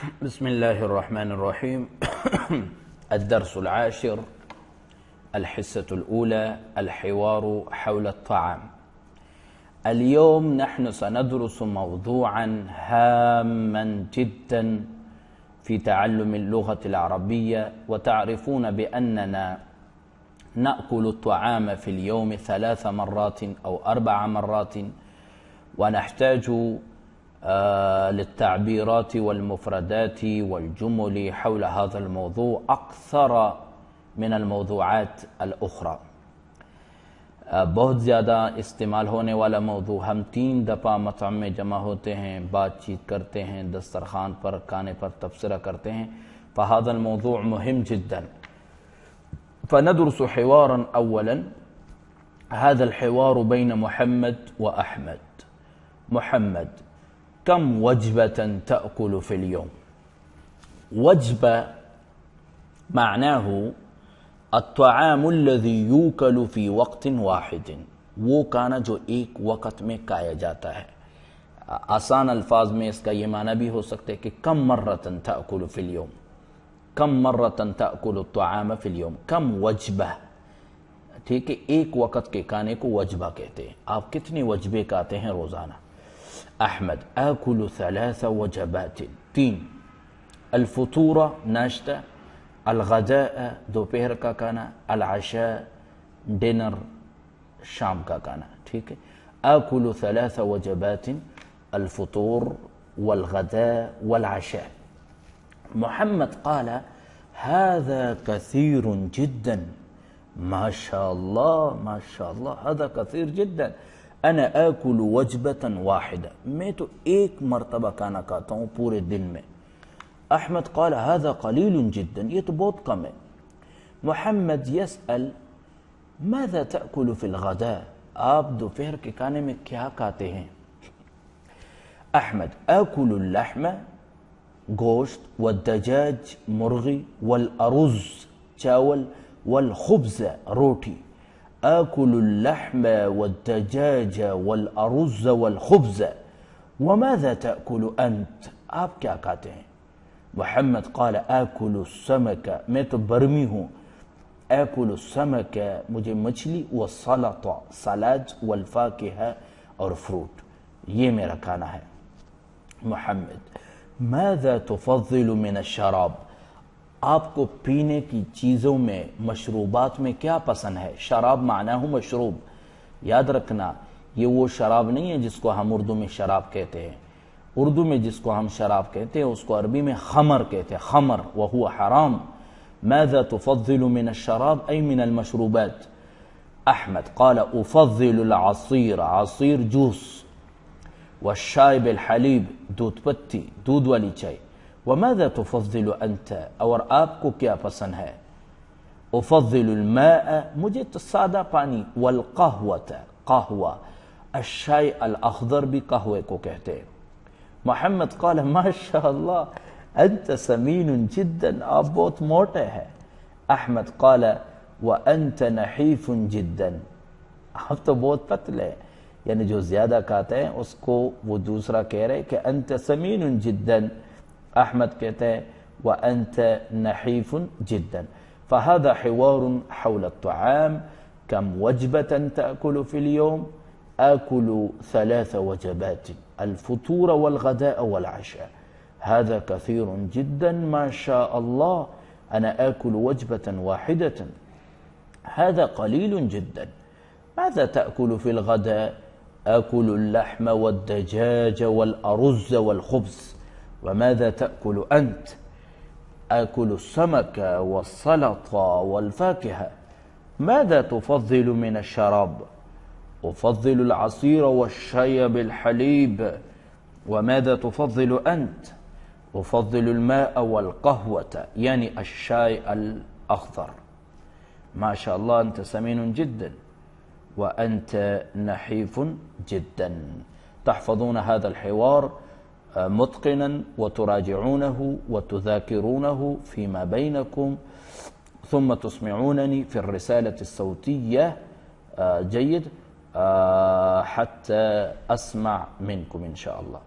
بسم الله الرحمن الرحيم. الدرس العاشر، الحصة الأولى، الحوار حول الطعام. اليوم نحن سندرس موضوعا هاما جدا في تعلم اللغة العربية، وتعرفون بأننا نأكل الطعام في اليوم 3 مرات أو 4 مرات، ونحتاج للتعبيرات والمفردات والجمل حول هذا الموضوع أكثر من الموضوعات الأخرى. بہت زیادہ استعمال ہونے والا موضوع. ہم 3 دفعہ مطعم میں جمع ہوتے ہیں، بات چیت کرتے ہیں، دسترخوان پر کھانے پر تبصرہ کرتے ہیں. فهذا الموضوع مهم جدا. فندرس حوارا أولا. هذا الحوار بين محمد وأحمد. محمد: كم وجبة تأكل في اليوم؟ وجبة معناه الطعام الذي يوكل في وقت واحد، وہ کھانا جو ایک وقت میں کھایا جاتا ہے. آسان الفاظ میں اس کا یہ معنی بھی ہو سکتا ہے کہ کم مرتن تأکل فی اليوم، کم مرتن تأکل الطعام فی اليوم، کم وجبہ. ٹھیک ہے، ایک وقت کے کھانے کو وجبہ کہتے ہیں. آپ کتنے وجبے کھاتے ہیں روزانہ؟ احمد: آکل 3 وجبات. 3. الفطور ناشتہ، الغداء دوپہر کا کھانا، العشاء ڈنر شام کا کھانا. ٹھیک ہے، آکل 3 وجبات، الفطور والغداء والعشاء. محمد قال: هذا كثير جدا. ما شاء الله ما شاء الله، هذا كثير جدا. انا آکل وجبة واحدة، میں تو ایک مرتبہ کھانا کھاتا ہوں پورے دن میں. احمد قال: هذا قليل جدا، یہ تو بہت کم ہے. محمد يسأل: ماذا تأكل في الغداء؟ آپ دوپہر کے کھانے میں کیا کھاتے ہیں؟ احمد: آکل اللحم گوشت، والدجاج مرغی، والارز چاول، والخبز روٹی. آکل اللحم والدجاج والارز والخبز. وماذا تأكل انت؟ آپ کیا کھاتے ہیں؟ محمد قال: آکل السمک، میں تو برمی ہوں. آکل السمک، مجھے مچھلی، والسلط سلاد، والفاکہہ اور فروٹ، یہ میرا کھانا ہے. محمد: ماذا تفضل من الشراب؟ آپ کو پینے کی چیزوں میں، مشروبات میں کیا پسند ہے؟ شراب معنی ہو مشروب. یاد رکھنا، یہ وہ شراب نہیں ہے جس کو ہم اردو میں شراب کہتے ہیں. اردو میں جس کو ہم شراب کہتے ہیں اس کو عربی میں خمر کہتے ہیں، خمر، وہو حرام. ماذا تفضل من الشراب أي من المشروبات؟ احمد قال: افضل العصير، عصير جوس، والشاي بالحليب، دودھ پتی، دودھ والی چائے. وماذا تفضل انت؟ اور آپ کو کیا پسند ہے؟ افضل الماء، مجھے تو سادہ پانی، والقهوة، قهوہ، الشاي الاخضر بھی قہوے کو کہتے ہیں. محمد قال: ما شاء الله انت سمین جدا، آپ بہت موٹے ہیں. احمد قال: وانت نحیف جدا، آپ تو بہت پتلے ہیں. یعنی جو زیادہ کھاتے ہیں اس کو وہ دوسرا کہہ رہے کہ انت سمین جدا، احمد کہتے ہیں وانت نحیف جدا. فهذا حوار حول الطعام. كم وجبة تأكل في اليوم؟ آكل 3 وجبات، الفطور والغداء والعشاء. هذا كثير جدا. ما شاء الله، أنا آكل وجبة واحدة. هذا قليل جدا. ماذا تأكل في الغداء؟ آكل اللحم والدجاج والأرز والخبز. وماذا تأكل أنت؟ آكل السمك والسلط والفاكهة. ماذا تفضل من الشراب؟ أفضل العصير والشاي بالحليب. وماذا تفضل أنت؟ أفضل الماء والقهوة، يعني الشاي الأخضر. ما شاء الله أنت سمين جدا، وأنت نحيف جدا. تحفظون هذا الحوار متقنا، وتراجعونه وتذاكرونه فيما بينكم، ثم تسمعونني في الرسالة الصوتية. جيد، حتى أسمع منكم إن شاء الله.